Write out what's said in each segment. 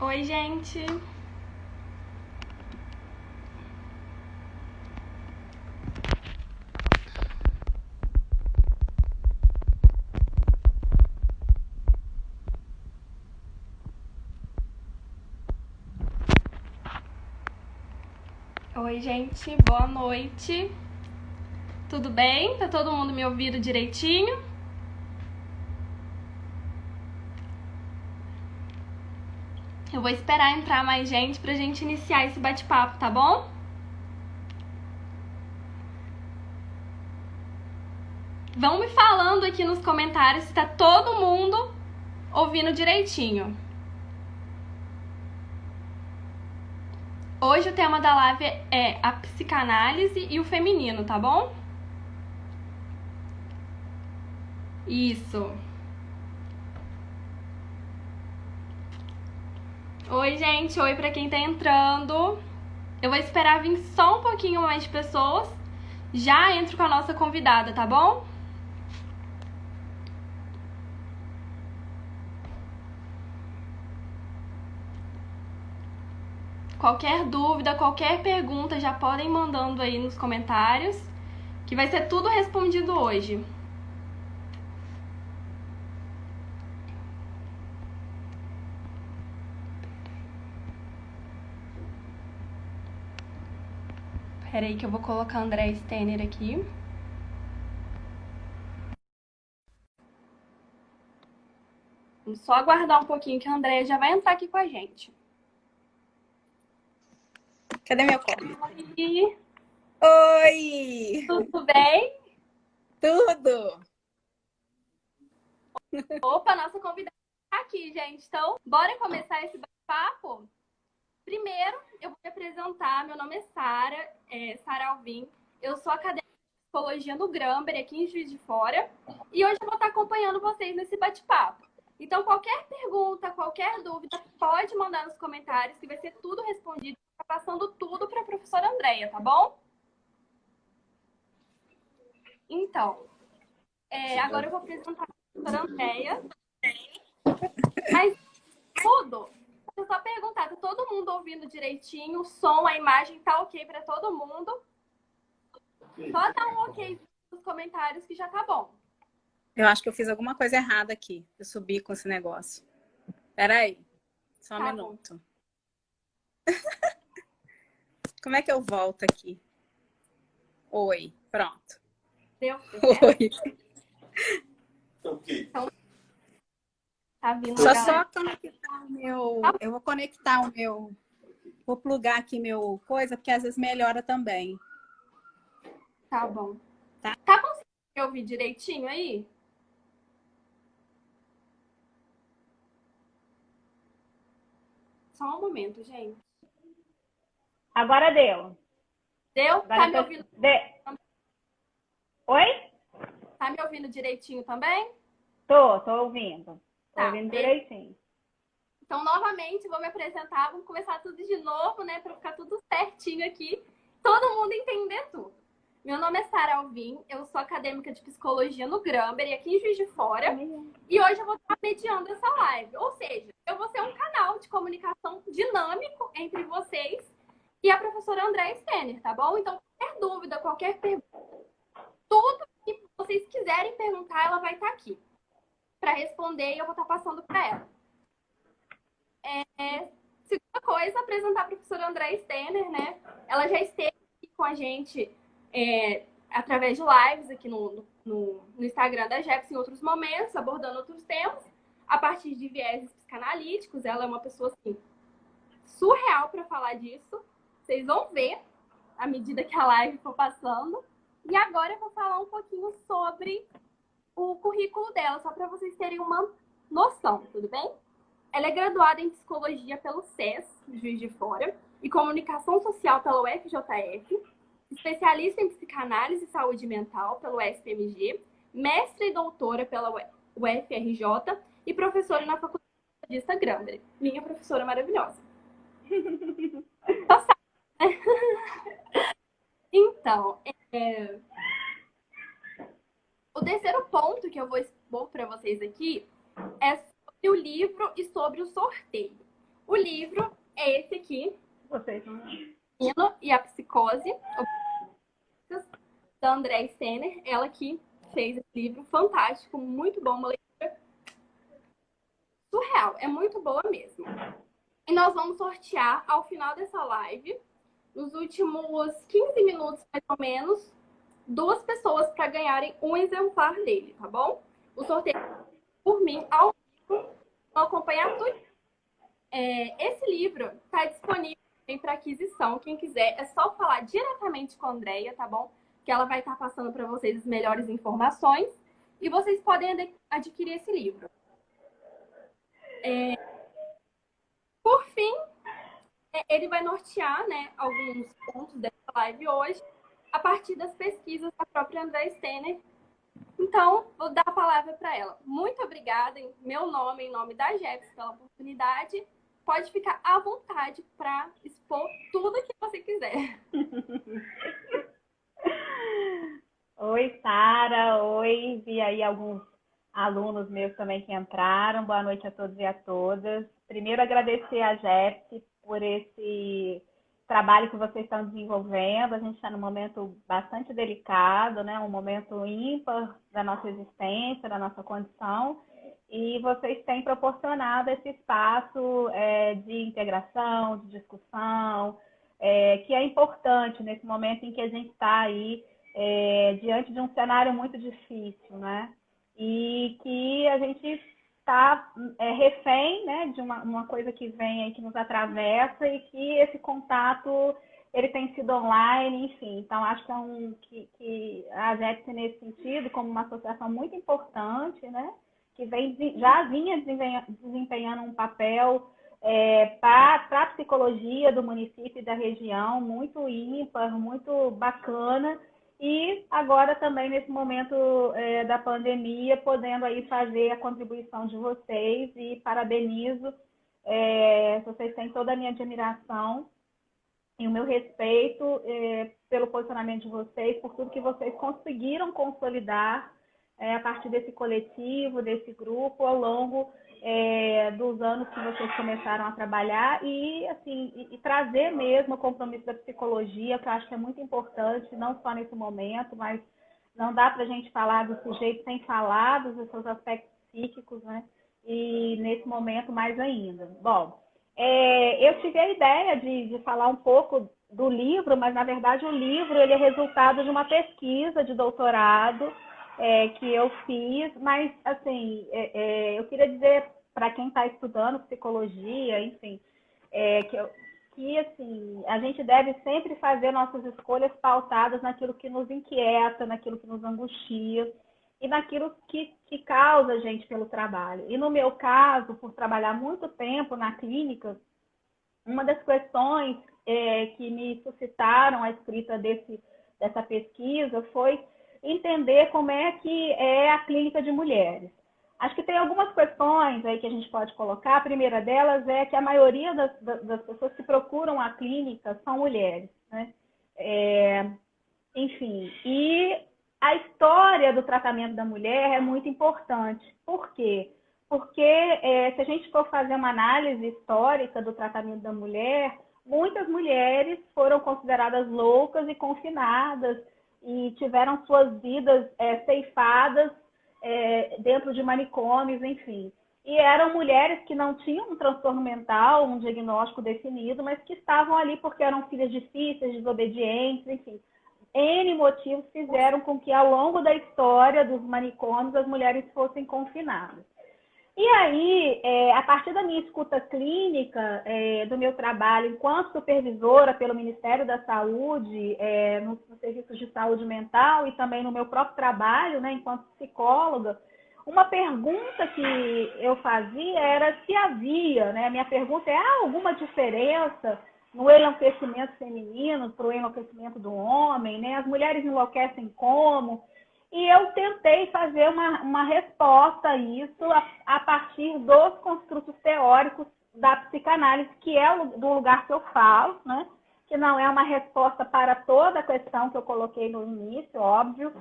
Oi, gente. Oi, gente. Boa noite. Tudo bem? Tá todo mundo me ouvindo direitinho? Eu vou esperar entrar mais gente pra gente iniciar esse bate-papo, tá bom? Vão me falando aqui nos comentários se tá todo mundo ouvindo direitinho. Hoje o tema da live é a psicanálise e o feminino, tá bom? Isso. Oi, gente. Oi pra quem tá entrando. Eu vou esperar vir só um pouquinho mais de pessoas. Já entro com a nossa convidada, tá bom? Qualquer dúvida, qualquer pergunta, já podem mandando aí nos comentários, que vai ser tudo respondido hoje. Pera aí que eu vou colocar a André Steiner aqui. Vamos só aguardar um pouquinho que a André já vai entrar aqui com a gente. Cadê meu copo? Oi! Oi! Tudo bem? Tudo! Opa, nossa convidada tá aqui, gente. Então, bora começar esse bate-papo? Primeiro, eu vou me apresentar. Meu nome é Sara Alvim. Eu sou acadêmica de psicologia no Gramber, aqui em Juiz de Fora. E hoje eu vou estar acompanhando vocês nesse bate-papo. Então, qualquer pergunta, qualquer dúvida, pode mandar nos comentários, que vai ser tudo respondido. Tá passando tudo para a professora Andréia, tá bom? Então, agora eu vou apresentar a professora Andréia. Mas tudo, deixa eu só perguntar, tá todo mundo ouvindo direitinho? O som, a imagem tá ok para todo mundo? Só dá um ok nos comentários que já tá bom. Eu acho que eu fiz alguma coisa errada aqui. Eu subi com esse negócio. Peraí, só um Tá minuto. Como é que eu volto aqui? Oi, pronto. Deu certo? Oi. Então, tá vindo a Deixa eu galera. só conectar o meu... Eu vou conectar o meu... Vou plugar aqui meu coisa, porque às vezes melhora também. Tá bom. Tá? Tá conseguindo me ouvir direitinho aí? Só um momento, gente. Agora deu. Deu? Agora Tá eu me tô... ouvindo? Oi? Tá me ouvindo direitinho também? Tô ouvindo. Tô Tá, ouvindo beleza. direitinho. Então, novamente, vou me apresentar, vamos começar tudo de novo, né? Pra ficar tudo certinho aqui. Todo mundo entender tudo. Meu nome é Sara Alvim, eu sou acadêmica de psicologia no Gramber, aqui em Juiz de Fora. E hoje eu vou estar mediando essa live. Ou seja, eu vou ser um canal de comunicação dinâmico entre vocês e a professora Andréa Stener, tá bom? Então, qualquer dúvida, qualquer pergunta, tudo que vocês quiserem perguntar, ela vai estar aqui para responder e eu vou estar passando para ela. Segunda coisa, apresentar a professora Andréa Stener, né? Ela já esteve aqui com a gente através de lives aqui no Instagram da Jeps em outros momentos, abordando outros temas, a partir de vieses psicanalíticos. Ela é uma pessoa assim, surreal para falar disso. Vocês vão ver à medida que a live for passando. E agora eu vou falar um pouquinho sobre o currículo dela, só para vocês terem uma noção, tudo bem? Ela é graduada em Psicologia pelo SES, Juiz de Fora, e Comunicação Social pela UFJF, especialista em Psicanálise e Saúde Mental pelo SPMG, mestre e doutora pela UFRJ e professora na Faculdade de Gramber. Minha professora maravilhosa. Então, o terceiro ponto que eu vou expor para vocês aqui é sobre o livro e sobre o sorteio. O livro é esse aqui, Vocês não... Hino e a Psicose, da Andréa Stenner. Ela que fez esse livro fantástico, muito bom, uma leitura surreal, é muito boa mesmo. E nós vamos sortear ao final dessa live, nos últimos 15 minutos mais ou menos, 2 pessoas para ganharem um exemplar dele, tá bom? O sorteio por mim ao vivo, vou acompanhar tudo. Esse livro está disponível para aquisição. Quem quiser, é só falar diretamente com a Andréia, tá bom? Que ela vai estar passando para vocês as melhores informações e vocês podem adquirir esse livro. Por fim, ele vai nortear, né, alguns pontos dessa live hoje a partir das pesquisas da própria Andréa Stenner. Então, vou dar a palavra para ela. Muito obrigada em meu nome, em nome da Jeps, pela oportunidade. Pode ficar à vontade para expor tudo que você quiser. Oi, Sara. Oi, vi aí alguns alunos meus também que entraram. Boa noite a todos e a todas. Primeiro, agradecer a Jeps por esse trabalho que vocês estão desenvolvendo. A gente está num momento bastante delicado, né? Um momento ímpar da nossa existência, da nossa condição. E vocês têm proporcionado esse espaço de integração, de discussão, que é importante nesse momento em que a gente está aí diante de um cenário muito difícil, né? E que a gente está refém, né, de uma coisa que vem aí, que nos atravessa, e que esse contato ele tem sido online, enfim. Então, acho que a JEPS, nesse sentido, como uma associação muito importante, né, que já vinha desempenhando um papel para a psicologia do município e da região, muito ímpar, muito bacana, e agora também nesse momento da pandemia, podendo aí fazer a contribuição de vocês, e parabenizo, vocês têm toda a minha admiração e o meu respeito pelo posicionamento de vocês, por tudo que vocês conseguiram consolidar a partir desse coletivo, desse grupo, ao longo dos anos que vocês começaram a trabalhar, e assim, e trazer mesmo o compromisso da psicologia, que eu acho que é muito importante, não só nesse momento, mas não dá para a gente falar do sujeito sem falar dos seus aspectos psíquicos, né? E nesse momento mais ainda. Bom, eu tive a ideia de falar um pouco do livro, mas na verdade o livro ele é resultado de uma pesquisa de doutorado que eu fiz, mas assim, eu queria dizer para quem está estudando psicologia, enfim, que assim, a gente deve sempre fazer nossas escolhas pautadas naquilo que nos inquieta, naquilo que nos angustia e naquilo que causa a gente pelo trabalho. E no meu caso, por trabalhar muito tempo na clínica, uma das questões que me suscitaram a escrita dessa pesquisa foi entender como é que é a clínica de mulheres. Acho que tem algumas questões aí que a gente pode colocar. A primeira delas é que a maioria das pessoas que procuram a clínica são mulheres, né? Enfim, e a história do tratamento da mulher é muito importante. Por quê? Porque se a gente for fazer uma análise histórica do tratamento da mulher, muitas mulheres foram consideradas loucas e confinadas, e tiveram suas vidas ceifadas dentro de manicômios, enfim. E eram mulheres que não tinham um transtorno mental, um diagnóstico definido, mas que estavam ali porque eram filhas difíceis, desobedientes, enfim. N motivos fizeram com que, ao longo da história dos manicômios, as mulheres fossem confinadas. E aí, a partir da minha escuta clínica, do meu trabalho enquanto supervisora pelo Ministério da Saúde, nos serviços de saúde mental, e também no meu próprio trabalho, né, enquanto psicóloga, uma pergunta que eu fazia era se havia, né, a minha pergunta há alguma diferença no enlouquecimento feminino para o enlouquecimento do homem, né? As mulheres enlouquecem como? E eu tentei fazer uma resposta a isso a partir dos construtos teóricos da psicanálise, que é do lugar que eu falo, né? Que não é uma resposta para toda a questão que eu coloquei no início, óbvio.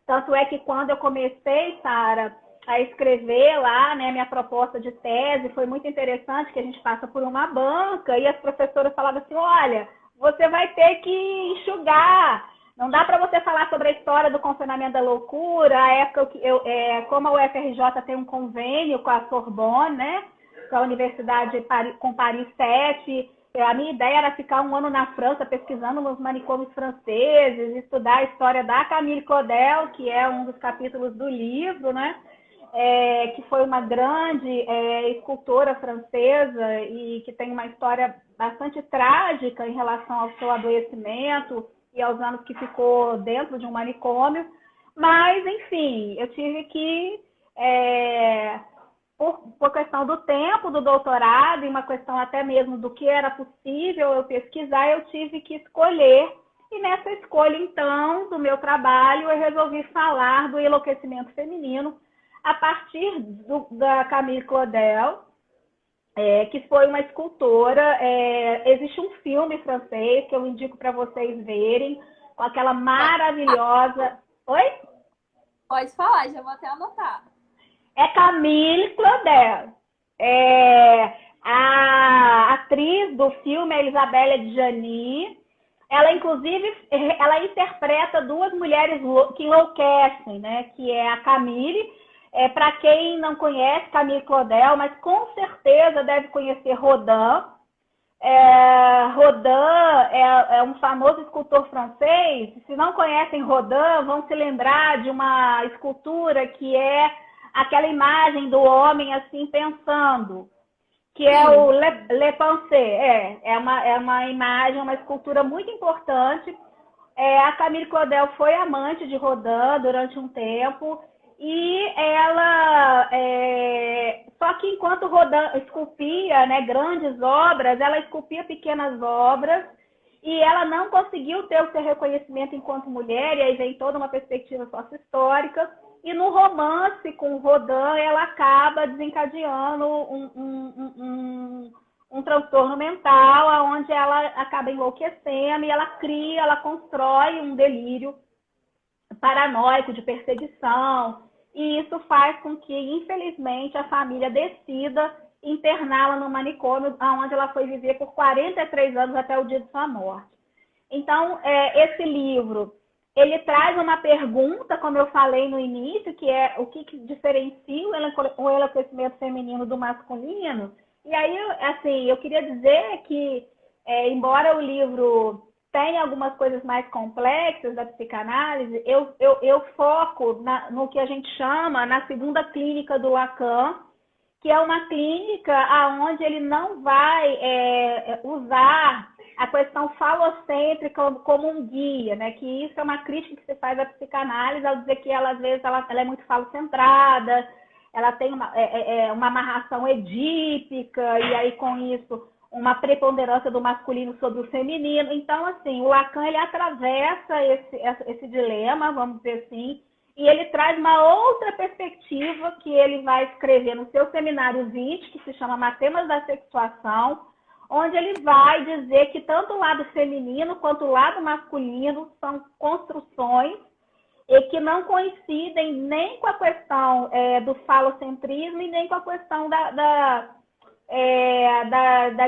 Tanto é que quando eu comecei, Sara, a escrever lá, né, minha proposta de tese. Foi muito interessante que a gente passa por uma banca e as professoras falavam assim, olha, você vai ter que enxugar, não dá para você falar sobre a história do confinamento da loucura, a época que como a UFRJ tem um convênio com a Sorbonne, né, com a Universidade com Paris 7, a minha ideia era ficar um ano na França pesquisando nos manicômios franceses, estudar a história da Camille Claudel, que é um dos capítulos do livro, né? Que foi uma grande escultora francesa e que tem uma história bastante trágica em relação ao seu adoecimento e aos anos que ficou dentro de um manicômio. Mas, enfim, eu tive que, por questão do tempo do doutorado e uma questão até mesmo do que era possível eu pesquisar, eu tive que escolher. E nessa escolha, então, do meu trabalho, eu resolvi falar do enlouquecimento feminino a partir da Camille Claudel, que foi uma escultora. Existe um filme francês que eu indico para vocês verem, com aquela maravilhosa... Oi? Pode falar, já vou até anotar. É Camille Claudel. A atriz do filme é Isabelle Adjani. Ela, inclusive, ela interpreta duas mulheres que enlouquecem, né? Que é a Camille. Para quem não conhece Camille Claudel, mas com certeza deve conhecer Rodin. Rodin é um famoso escultor francês. Se não conhecem Rodin, vão se lembrar de uma escultura que é aquela imagem do homem assim pensando, que é o Le Pensée. É uma imagem, uma escultura muito importante. A Camille Claudel foi amante de Rodin durante um tempo. E ela, só que enquanto Rodin esculpia, né, grandes obras, ela esculpia pequenas obras e ela não conseguiu ter o seu reconhecimento enquanto mulher, e aí vem toda uma perspectiva sócio-histórica. E no romance com Rodin, ela acaba desencadeando um transtorno mental, onde ela acaba enlouquecendo e ela constrói um delírio paranoico de perseguição, e isso faz com que, infelizmente, a família decida interná-la no manicômio, onde ela foi viver por 43 anos até o dia de sua morte. Então, esse livro, ele traz uma pergunta, como eu falei no início, que é o que diferencia o enlouquecimento feminino do masculino. E aí, assim, eu queria dizer que, embora o livro tem algumas coisas mais complexas da psicanálise, eu foco no que a gente chama na segunda clínica do Lacan, que é uma clínica onde ele não vai usar a questão falocêntrica como um guia, né? Que isso é uma crítica que se faz à psicanálise ao dizer que ela, às vezes, ela é muito falocentrada, ela tem uma amarração edípica, e aí com isso uma preponderância do masculino sobre o feminino. Então, assim, o Lacan, ele atravessa esse dilema, vamos dizer assim, e ele traz uma outra perspectiva que ele vai escrever no seu seminário 20, que se chama Matemas da Sexuação, onde ele vai dizer que tanto o lado feminino quanto o lado masculino são construções e que não coincidem nem com a questão do falocentrismo e nem com a questão da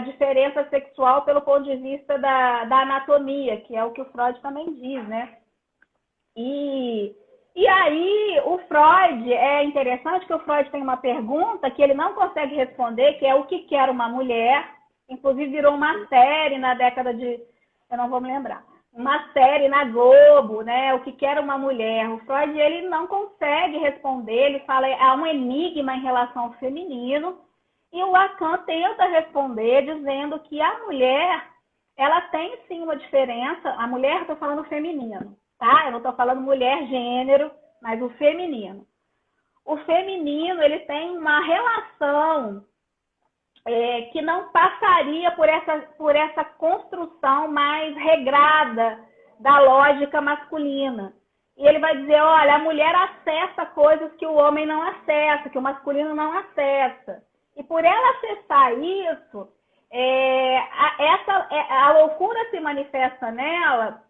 diferença sexual pelo ponto de vista da anatomia, que é o que o Freud também diz, né? E aí, o Freud, é interessante que o Freud tem uma pergunta que ele não consegue responder, que é o que quer uma mulher. Inclusive, virou uma série na década de... Eu não vou me lembrar. Uma série na Globo, né? O que quer uma mulher. O Freud, ele não consegue responder. Ele fala, há um enigma em relação ao feminino. E o Lacan tenta responder dizendo que a mulher, ela tem sim uma diferença. A mulher, estou falando feminino, tá? Eu não estou falando mulher, gênero, mas o feminino. O feminino, ele tem uma relação que não passaria por essa construção mais regrada da lógica masculina. E ele vai dizer, olha, a mulher acessa coisas que o homem não acessa, que o masculino não acessa. E por ela acessar isso, a loucura se manifesta nela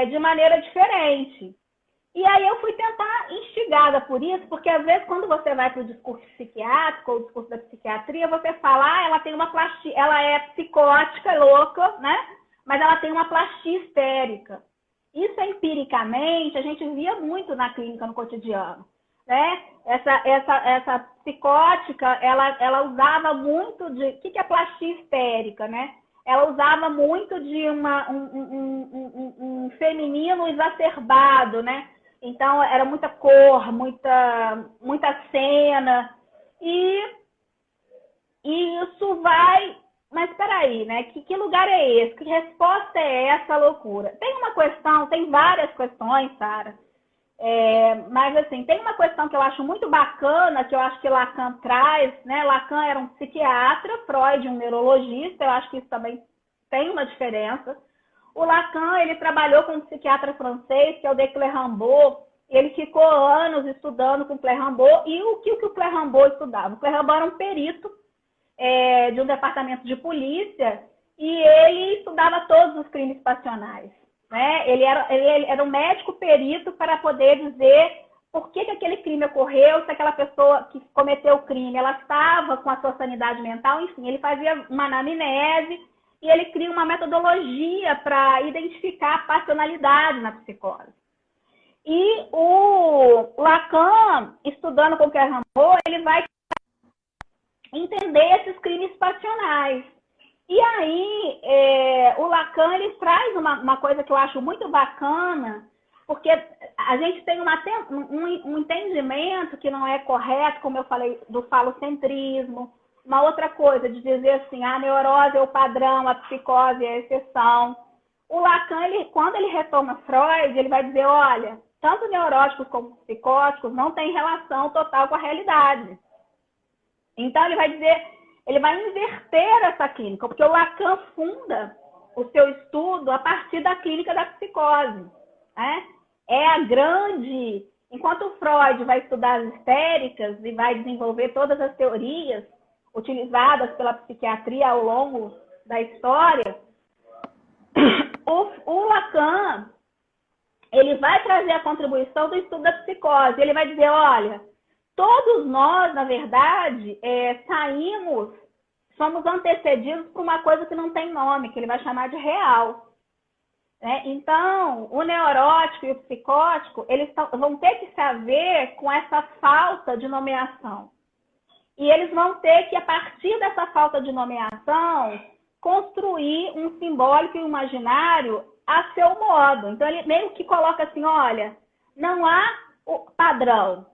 de maneira diferente. E aí eu fui tentar, instigada por isso, porque às vezes quando você vai para o discurso psiquiátrico ou o discurso da psiquiatria, você fala, ah, ela tem uma plastia, ela é psicótica, louca, né? Mas ela tem uma plastia histérica. Isso empiricamente a gente via muito na clínica, no cotidiano, né? Essa psicótica, ela usava muito de... O que é plastia histérica, né? Ela usava muito de um feminino exacerbado, né? Então, era muita cor, muita cena. E isso vai... Mas espera aí, né? Que lugar é esse? Que resposta é essa loucura? Tem várias questões, Sara. Mas, assim, tem uma questão que eu acho muito bacana, que eu acho que Lacan traz, né? Lacan era um psiquiatra, Freud um neurologista, eu acho que isso também tem uma diferença. O Lacan, ele trabalhou com um psiquiatra francês, que é o de Clérambault, ele ficou anos estudando com o Clérambault, e o que o Clérambault estudava? O Clérambault era um perito de um departamento de polícia, e ele estudava todos os crimes passionais. Né? Ele era um médico perito para poder dizer por que aquele crime ocorreu, se aquela pessoa que cometeu o crime ela estava com a sua sanidade mental, enfim, ele fazia uma anamnese e ele cria uma metodologia para identificar a passionalidade na psicose. E o Lacan, estudando com o Clérambault, ele vai entender esses crimes passionais. E aí, o Lacan, ele traz uma coisa que eu acho muito bacana, porque a gente tem um entendimento que não é correto, como eu falei, do falocentrismo. Uma outra coisa, de dizer assim, a neurose é o padrão, a psicose é a exceção. O Lacan, quando ele retoma Freud, ele vai dizer, olha, tanto neuróticos como psicóticos não têm relação total com a realidade. Então, ele vai inverter essa clínica, porque o Lacan funda o seu estudo a partir da clínica da psicose. Né? Enquanto o Freud vai estudar as histéricas e vai desenvolver todas as teorias utilizadas pela psiquiatria ao longo da história, o Lacan, ele vai trazer a contribuição do estudo da psicose. Ele vai dizer, olha, todos nós, na verdade, somos antecedidos por uma coisa que não tem nome, que ele vai chamar de real. Então, o neurótico e o psicótico, eles vão ter que se haver com essa falta de nomeação. E eles vão ter que, a partir dessa falta de nomeação, construir um simbólico e um imaginário a seu modo. Então, ele meio que coloca assim, olha, não há o padrão.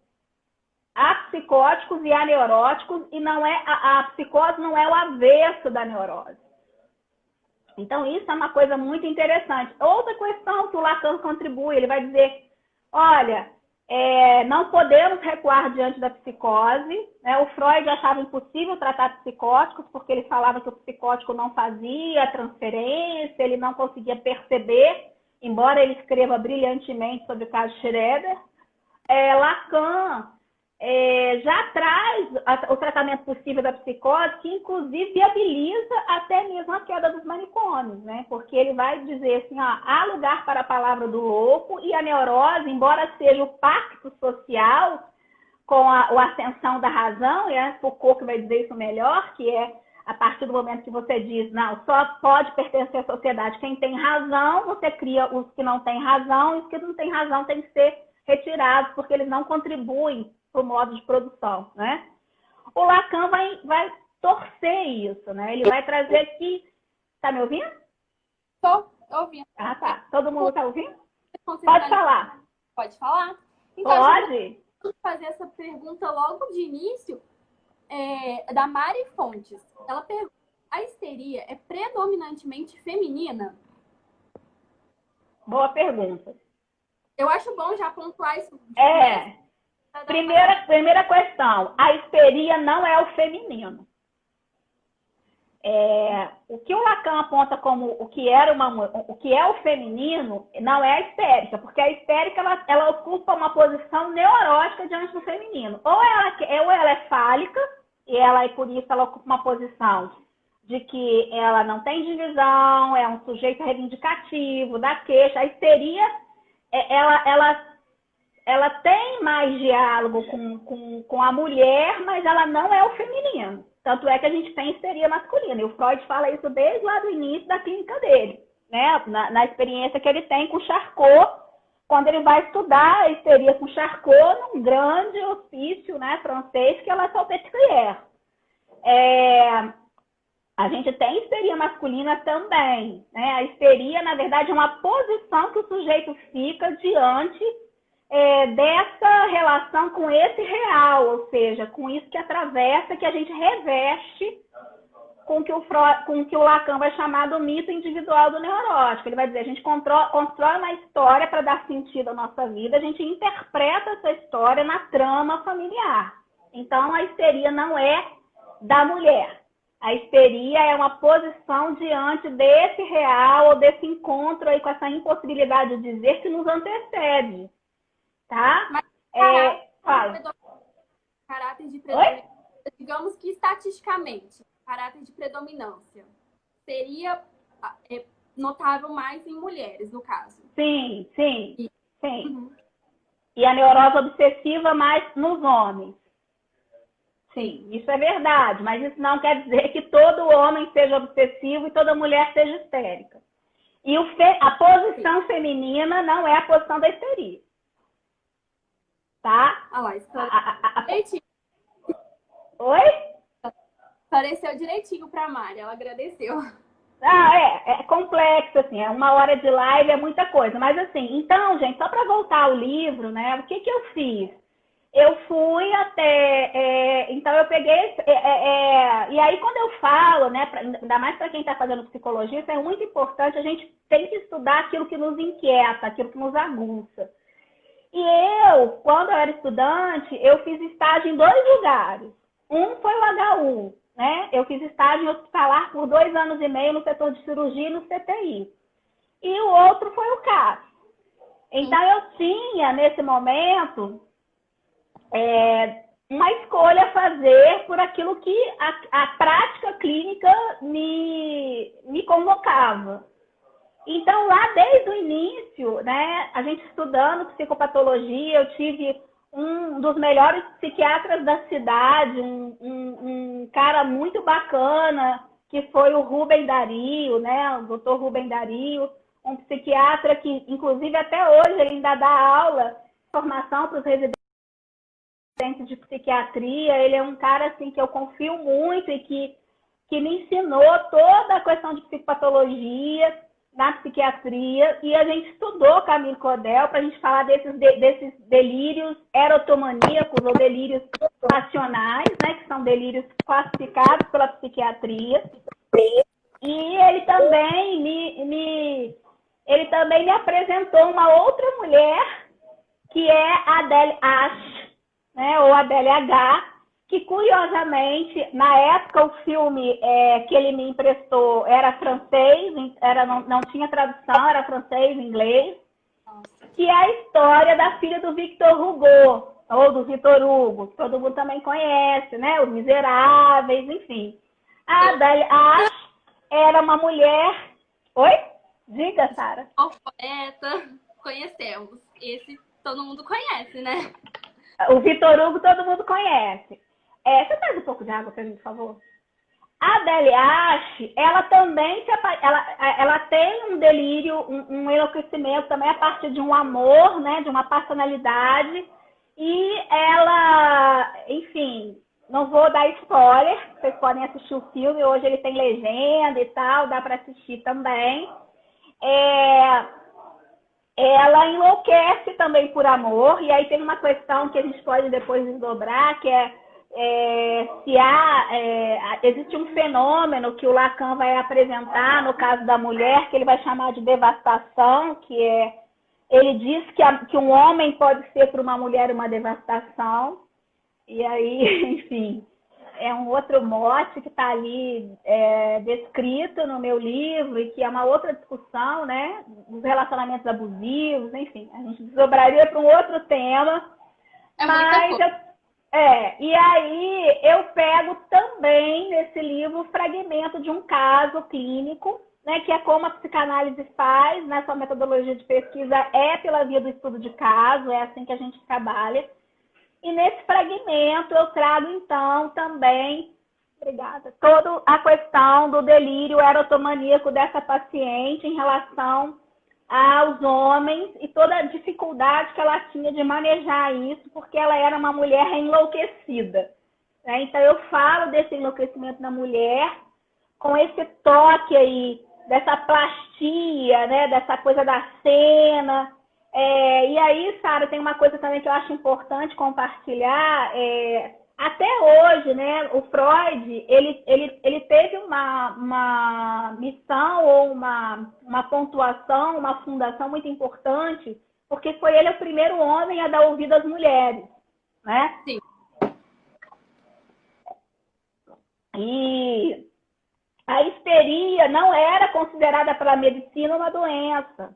Há psicóticos e há neuróticos, e a psicose não é o avesso da neurose. Então, isso é uma coisa muito interessante. Outra questão que o Lacan contribui, ele vai dizer, olha, não podemos recuar diante da psicose. Né? O Freud achava impossível tratar psicóticos, porque ele falava que o psicótico não fazia transferência, ele não conseguia perceber, embora ele escreva brilhantemente sobre o caso Schroeder. Lacan já traz o tratamento possível da psicose, que inclusive viabiliza até mesmo a queda dos manicômios, né? Porque ele vai dizer assim, há lugar para a palavra do louco, e a neurose, embora seja o pacto social com a ascensão da razão, e é Foucault que vai dizer isso melhor, que é a partir do momento que você diz, não, só pode pertencer à sociedade quem tem razão, você cria os que não têm razão, e os que não têm razão têm que ser retirados, porque eles não contribuem para o modo de produção, né? O Lacan vai torcer isso, né? Ele vai trazer que... Tá me ouvindo? Estou ouvindo. Ah, tá. Todo mundo tá ouvindo? Pode falar. Pode falar? Então, pode? Vou fazer essa pergunta logo de início, da Mari Fontes. Ela pergunta, a histeria é predominantemente feminina? Boa pergunta. Eu acho bom já pontuar isso. Primeira questão, a histeria não é o feminino. O que o Lacan aponta como o que é o feminino não é a histérica, porque a histérica ela ocupa uma posição neurótica diante do feminino. Ou ela é fálica, e por isso ela ocupa uma posição de que ela não tem divisão, é um sujeito reivindicativo, da queixa. A histeria, ela ela tem mais diálogo com a mulher, mas ela não é o feminino. Tanto é que a gente tem histeria masculina. E o Freud fala isso desde lá do início da clínica dele, né? Na experiência que ele tem com Charcot, quando ele vai estudar a histeria com Charcot num grande hospício, né, francês, que é La Salpêtrière. A gente tem histeria masculina também, né? A histeria, na verdade, é uma posição que o sujeito fica diante dessa relação com esse real, ou seja, com isso que atravessa, que a gente reveste com que o Lacan vai chamar do mito individual do neurótico. Ele vai dizer, a gente constrói uma história para dar sentido à nossa vida, a gente interpreta essa história na trama familiar. Então, a histeria não é da mulher. A histeria é uma posição diante desse real ou desse encontro aí com essa impossibilidade de dizer que nos antecede. Tá? Mas, fala. Caráter de predominância, digamos que estatisticamente, caráter de predominância seria notável mais em mulheres, no caso. Sim. Uhum. E a neurose obsessiva mais nos homens. Sim, isso é verdade, mas isso não quer dizer que todo homem seja obsessivo e toda mulher seja histérica. E a posição feminina não é a posição da histeria. Tá? Ah lá, direitinho. Oi? Esclareceu direitinho para a Mari, ela agradeceu. É complexo, assim, 1 hora de live, é muita coisa. Mas assim, então, gente, só para voltar ao livro, né, o que eu fiz? Eu fui até, então eu peguei, e aí quando eu falo, né, ainda mais para quem está fazendo psicologia, isso é muito importante, a gente tem que estudar aquilo que nos inquieta, aquilo que nos aguça. E quando eu era estudante, eu fiz estágio em 2 lugares. Um foi o HU, né? Eu fiz estágio hospitalar por 2 anos e meio no setor de cirurgia e no CTI. E o outro foi o CAS. Então, eu tinha, nesse momento, uma escolha a fazer por aquilo que a prática clínica me convocava. Então, lá desde o início, né, a gente estudando psicopatologia, eu tive um dos melhores psiquiatras da cidade, um cara muito bacana, que foi o Rubem Dario, né, o doutor Rubem Dario, um psiquiatra que, inclusive, até hoje ele ainda dá aula, formação para os residentes de psiquiatria. Ele é um cara assim, que eu confio muito e que me ensinou toda a questão de psicopatologia na psiquiatria, e a gente estudou Camille Claudel para a gente falar desses delírios erotomaníacos ou delírios passionais, né, que são delírios classificados pela psiquiatria. E ele também me apresentou uma outra mulher, que é a Adele H, né, ou Adele H, que, curiosamente, na época o filme que ele me emprestou era francês, não tinha tradução, era francês, inglês, que é a história da filha do Victor Hugo, ou do Victor Hugo, que todo mundo também conhece, né? Os Miseráveis, enfim. A Adele H era uma mulher... Oi? Diga, Sara. O poeta, conhecemos. Esse todo mundo conhece, né? O Victor Hugo todo mundo conhece. Você traz um pouco de água para mim, por favor? A Adele H, ela também ela tem um delírio, um enlouquecimento também a partir de um amor, né, de uma personalidade. E ela, enfim, não vou dar spoiler, vocês podem assistir o filme, hoje ele tem legenda e tal, dá para assistir também. Ela enlouquece também por amor, e aí tem uma questão que a gente pode depois desdobrar, que existe um fenômeno que o Lacan vai apresentar no caso da mulher, que ele vai chamar de devastação, que ele diz que um homem pode ser para uma mulher uma devastação, e aí, enfim, é um outro mote que está ali descrito no meu livro, e que é uma outra discussão, né, dos relacionamentos abusivos, enfim, a gente desdobraria para um outro tema, e aí eu pego também nesse livro o fragmento de um caso clínico, né, que é como a psicanálise faz, né, sua metodologia de pesquisa é pela via do estudo de caso, é assim que a gente trabalha. E nesse fragmento eu trago, então, também, obrigada, toda a questão do delírio erotomaníaco dessa paciente em relação aos homens e toda a dificuldade que ela tinha de manejar isso, porque ela era uma mulher enlouquecida, né? Então, eu falo desse enlouquecimento na mulher com esse toque aí, dessa plastia, né? Dessa coisa da cena. E aí, Sara, tem uma coisa também que eu acho importante compartilhar. Até hoje, né, o Freud, ele teve uma missão ou uma pontuação, uma fundação muito importante, porque foi ele o primeiro homem a dar ouvido às mulheres, né? Sim. E a histeria não era considerada pela medicina uma doença.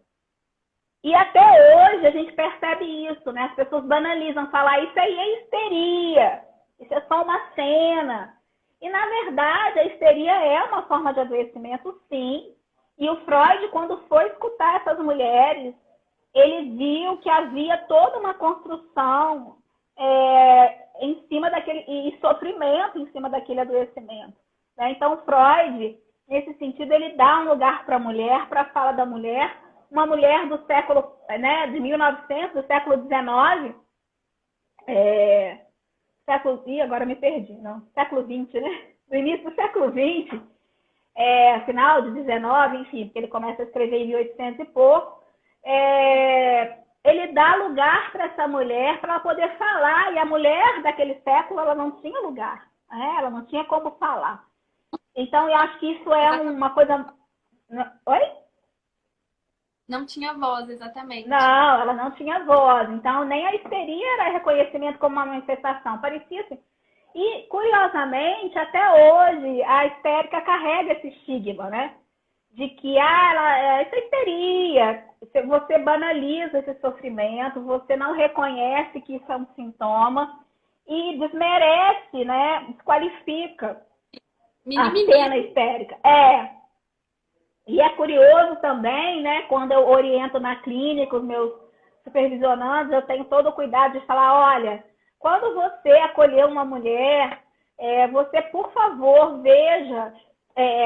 E até hoje a gente percebe isso, né? As pessoas banalizam, falar isso aí é histeria, isso é só uma cena. E, na verdade, a histeria é uma forma de adoecimento, sim. E o Freud, quando foi escutar essas mulheres, ele viu que havia toda uma construção em cima daquele, e sofrimento em cima daquele adoecimento, né? Então, Freud, nesse sentido, ele dá um lugar para a mulher, para a fala da mulher, uma mulher do século, né, de 1900, do século XIX, agora me perdi, não, século XX, né? No início do século XX, final de 19, enfim, porque ele começa a escrever em 1800 e pouco, ele dá lugar para essa mulher para ela poder falar, e a mulher daquele século, ela não tinha lugar, né? Ela não tinha como falar. Então, eu acho que isso é uma coisa... Oi? Não tinha voz, exatamente. Não, ela não tinha voz. Então, nem a histeria era reconhecimento como uma manifestação. Parecia assim. E, curiosamente, até hoje, a histérica carrega esse estigma, né? De que, isso é histeria. Você banaliza esse sofrimento, você não reconhece que isso é um sintoma e desmerece, né? Desqualifica a cena histérica. E é curioso também, né, quando eu oriento na clínica, os meus supervisionandos, eu tenho todo o cuidado de falar, olha, quando você acolher uma mulher, você, por favor, veja,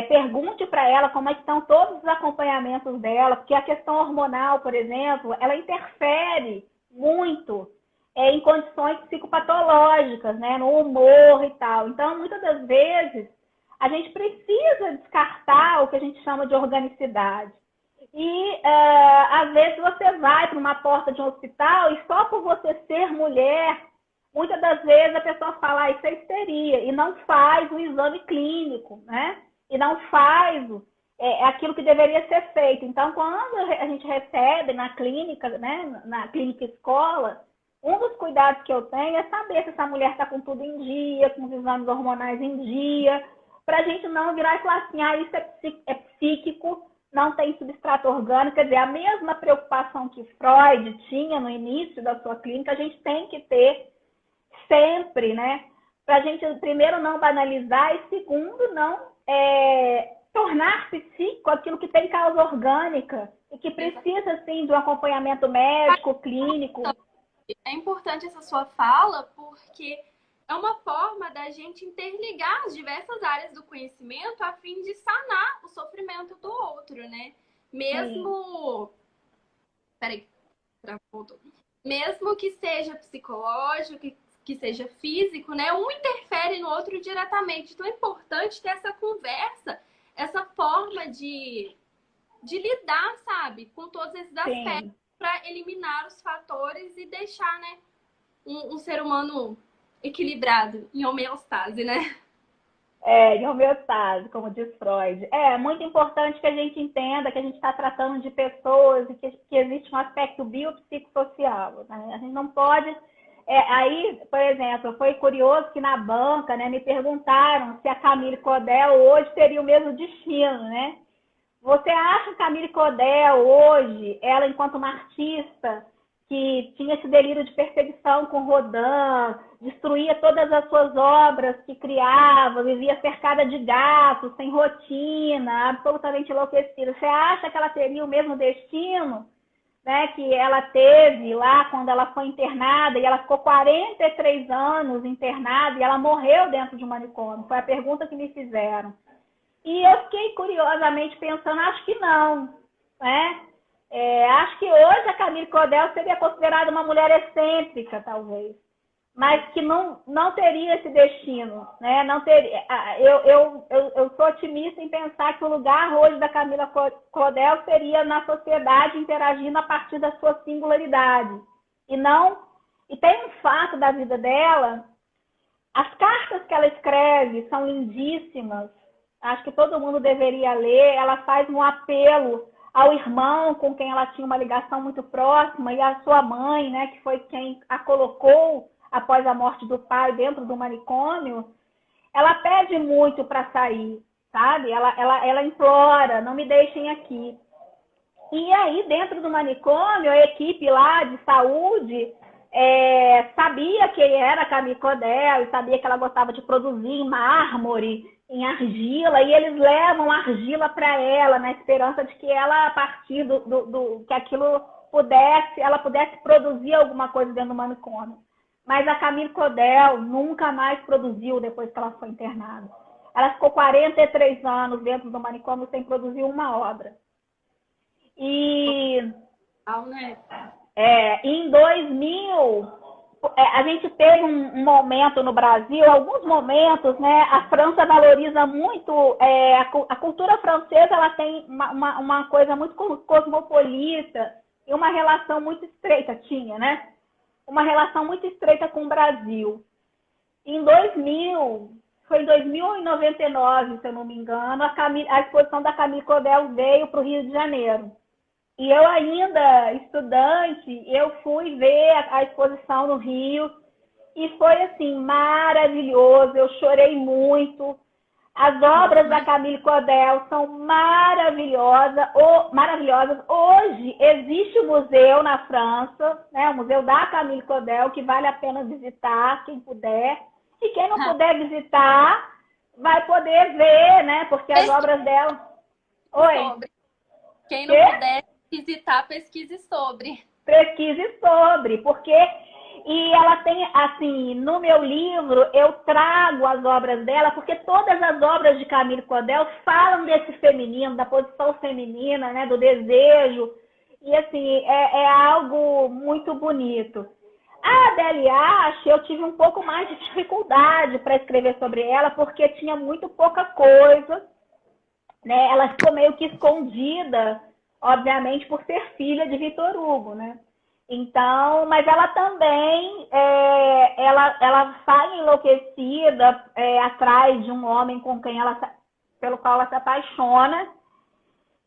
pergunte para ela como é que estão todos os acompanhamentos dela, porque a questão hormonal, por exemplo, ela interfere muito em condições psicopatológicas, né, no humor e tal. Então, muitas das vezes, a gente precisa descartar o que a gente chama de organicidade. E, às vezes, você vai para uma porta de um hospital e só por você ser mulher, muitas das vezes a pessoa fala, isso é histeria, e não faz o exame clínico, né? E não faz aquilo que deveria ser feito. Então, quando a gente recebe na clínica, né, na clínica escola, um dos cuidados que eu tenho é saber se essa mulher está com tudo em dia, com os exames hormonais em dia, para a gente não virar e falar assim, isso é psíquico, não tem substrato orgânico. Quer dizer, a mesma preocupação que Freud tinha no início da sua clínica, a gente tem que ter sempre, né? Para a gente, primeiro, não banalizar e, segundo, não tornar psíquico aquilo que tem causa orgânica e que precisa, sim, de um acompanhamento médico, clínico. É importante essa sua fala, porque é uma forma da gente interligar as diversas áreas do conhecimento a fim de sanar o sofrimento do outro, né? Mesmo... Peraí. Mesmo que seja psicológico, que seja físico, né? Um interfere no outro diretamente. Então é importante ter essa conversa, essa forma de lidar, sabe? Com todos esses aspectos para eliminar os fatores e deixar, né? Um ser humano equilibrado, em homeostase, né? Em homeostase, como diz Freud. É muito importante que a gente entenda que a gente está tratando de pessoas e que existe um aspecto biopsicossocial, né? A gente não pode... aí, por exemplo, foi curioso que na banca, né, me perguntaram se a Camille Claudel hoje teria o mesmo destino, né? Você acha que a Camille Claudel hoje, ela enquanto uma artista, que tinha esse delírio de perseguição com Rodin, destruía todas as suas obras que criava, vivia cercada de gatos, sem rotina, absolutamente enlouquecida. Você acha que ela teria o mesmo destino, né, que ela teve lá quando ela foi internada, e ela ficou 43 anos internada e ela morreu dentro de um manicômio? Foi a pergunta que me fizeram. E eu fiquei curiosamente pensando, acho que não, né? Acho que hoje a Camille Claudel seria considerada uma mulher excêntrica, talvez, mas que não teria esse destino, né? Não teria. Eu sou otimista em pensar que o lugar hoje da Camila Claudel seria na sociedade, interagindo a partir da sua singularidade. E tem um fato da vida dela, as cartas que ela escreve são lindíssimas, acho que todo mundo deveria ler. Ela faz um apelo ao irmão com quem ela tinha uma ligação muito próxima e à sua mãe, né, que foi quem a colocou após a morte do pai dentro do manicômio. Ela pede muito para sair, sabe? Ela implora, não me deixem aqui. E aí, dentro do manicômio, a equipe lá de saúde sabia quem era a Camille Claudel e sabia que ela gostava de produzir em mármore, em argila, e eles levam argila para ela, na esperança de que ela, a partir que aquilo ela pudesse produzir alguma coisa dentro do manicômio. Mas a Camille Claudel nunca mais produziu depois que ela foi internada. Ela ficou 43 anos dentro do manicômio sem produzir uma obra. E em 2000, a gente teve um momento no Brasil, alguns momentos, né? A França valoriza muito, a cultura francesa, ela tem uma coisa muito cosmopolita e uma relação muito estreita, né? Uma relação muito estreita com o Brasil. Em 2000, foi em 2099, se eu não me engano, a exposição da Camille Claudel veio para o Rio de Janeiro. E eu ainda, estudante, eu fui ver a exposição no Rio e foi, assim, maravilhoso. Eu chorei muito. As obras da Camille Claudel são maravilhosas. Hoje existe um museu na França, né, o Museu da Camille Claudel, que vale a pena visitar, quem puder. E quem não puder visitar, vai poder ver, né, porque as obras dela... Oi? Quem não puder visitar, pesquise sobre. Pesquise sobre, porque... E ela tem, assim, no meu livro, eu trago as obras dela, porque todas as obras de Camille Claudel falam desse feminino, da posição feminina, né, do desejo. E, assim, é algo muito bonito. A Adélie Ache, eu tive um pouco mais de dificuldade para escrever sobre ela, porque tinha muito pouca coisa, né? Ela ficou meio que escondida, obviamente, por ser filha de Victor Hugo, né? Então, mas ela também, ela sai enlouquecida atrás de um homem pelo qual ela se apaixona,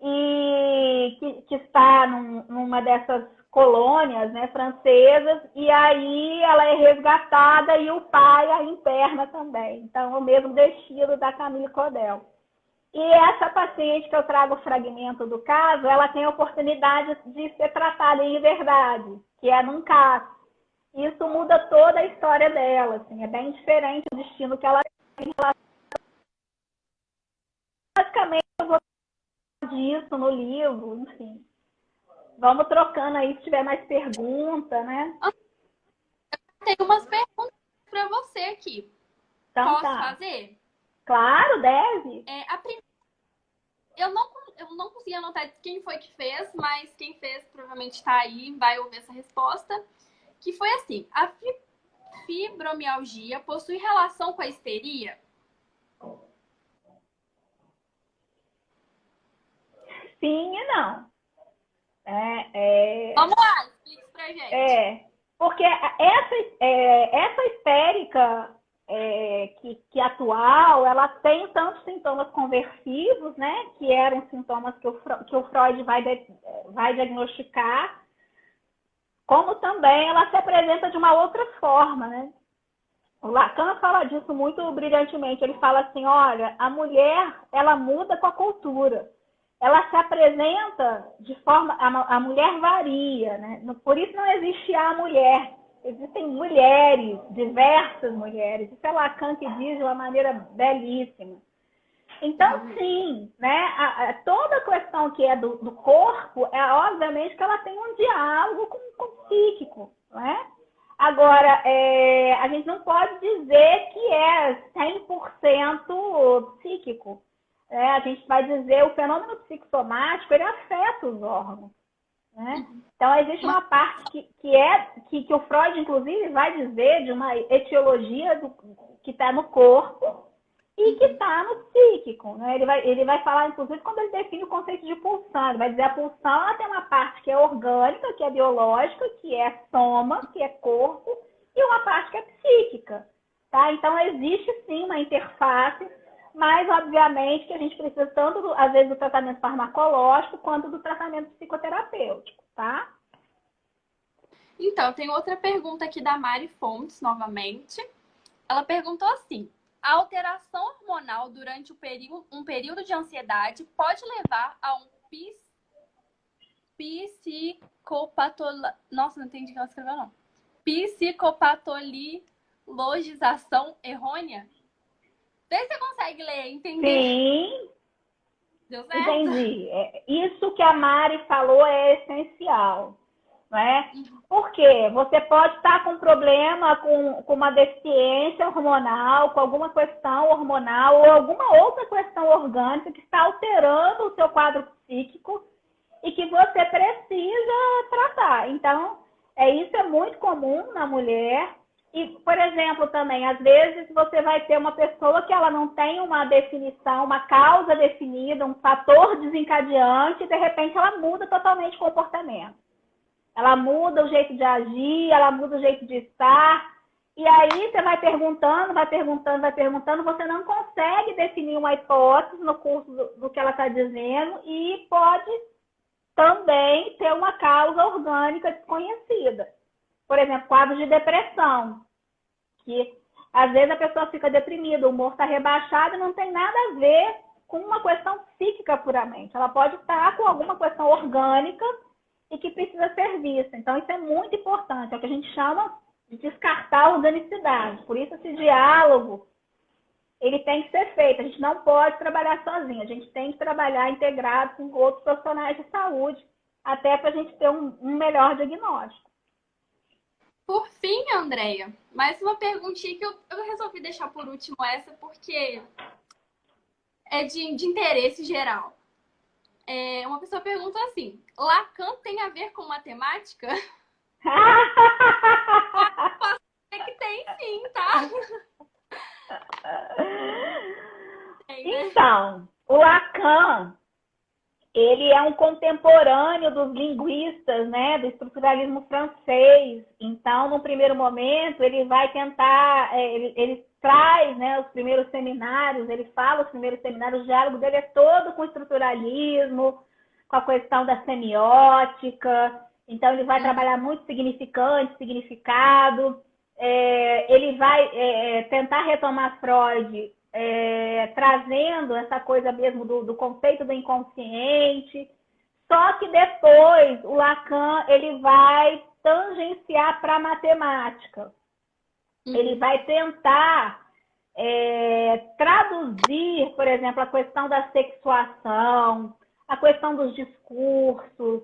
e que está numa dessas colônias, né, francesas, e aí ela é resgatada e o pai a interna também. Então, é o mesmo destino da Camille Claudel. E essa paciente que eu trago o fragmento do caso, ela tem a oportunidade de ser tratada em liberdade, que é num CAS. Isso muda toda a história dela, assim, é bem diferente do destino que ela tem. Basicamente, eu vou falar disso no livro, enfim. Vamos trocando aí se tiver mais pergunta, né? Tem umas perguntas para você aqui. Então, Posso tá. fazer? Claro, deve. Eu não consegui anotar quem foi que fez, mas quem fez provavelmente está aí, vai ouvir essa resposta. Que foi assim: a fibromialgia possui relação com a histeria? Sim e não. Vamos lá, explica isso pra gente. Porque essa histérica que atual, ela tem tantos sintomas conversivos, né, que eram sintomas que o Freud vai diagnosticar, como também ela se apresenta de uma outra forma, né? O Lacan fala disso muito brilhantemente. Ele fala assim, olha, a mulher, ela muda com a cultura. ela se apresenta de forma... A mulher varia, né? Por isso não existe a mulher. Existem mulheres, diversas mulheres. Isso é Lacan que diz de uma maneira belíssima. Então, sim, né? Toda a questão que é do corpo, obviamente que ela tem um diálogo com o psíquico, né? Agora, a gente não pode dizer que é 100% psíquico. A gente vai dizer o fenômeno psicossomático, ele afeta os órgãos. Né? Então, existe uma parte que o Freud, inclusive, vai dizer de uma etiologia que está no corpo e que está no psíquico. Né? Ele vai falar, inclusive, quando ele define o conceito de pulsão. Ele vai dizer que a pulsão ela tem uma parte que é orgânica, que é biológica, que é soma, que é corpo, e uma parte que é psíquica. Tá? Então, existe, sim, uma interface, mas, obviamente, que a gente precisa tanto, às vezes, do tratamento farmacológico quanto do tratamento psicoterapêutico, tá? Então, tem outra pergunta aqui da Mari Fontes, novamente. Ela perguntou assim: a alteração hormonal durante um período de ansiedade pode levar a um Nossa, não entendi o que ela escreveu, não. Psicopatologização errônea? Vê se você consegue ler, entender. Sim, Deu certo? entendi. Isso que a Mari falou é essencial. Né? Porque você pode estar com um problema, com uma deficiência hormonal, com alguma questão hormonal ou alguma outra questão orgânica que está alterando o seu quadro psíquico e que você precisa tratar. Então, isso é muito comum na mulher. E, por exemplo, também, às vezes você vai ter uma pessoa que ela não tem uma definição, uma causa definida, um fator desencadeante, e de repente ela muda totalmente o comportamento. Ela muda o jeito de agir, ela muda o jeito de estar. E aí você vai perguntando, você não consegue definir uma hipótese no curso do que ela está dizendo e pode também ter uma causa orgânica desconhecida. Por exemplo, quadros de depressão, que às vezes a pessoa fica deprimida, o humor está rebaixado e não tem nada a ver com uma questão psíquica puramente. Ela pode estar com alguma questão orgânica e que precisa ser vista. Então, isso é muito importante. É o que a gente chama de descartar a organicidade. Por isso, esse diálogo, ele tem que ser feito. A gente não pode trabalhar sozinho. A gente tem que trabalhar integrado com outros profissionais de saúde, até para a gente ter um melhor diagnóstico. Por fim, Andréia, mais uma perguntinha que eu resolvi deixar por último essa, porque é de interesse geral. Uma pessoa pergunta assim: Lacan tem a ver com matemática? Posso dizer que tem sim, tá? Então, o Lacan, ele é um contemporâneo dos linguistas, né, do estruturalismo francês. Então, no primeiro momento, ele vai tentar, ele traz, né, os primeiros seminários, ele fala os primeiros seminários, o diálogo dele é todo com o estruturalismo, com a questão da semiótica. Então, ele vai trabalhar muito significante, significado. Ele vai tentar retomar Freud, trazendo essa coisa mesmo do conceito do inconsciente. Só que depois o Lacan ele vai tangenciar para a matemática. Ele vai tentar traduzir, por exemplo, a questão da sexuação, a questão dos discursos,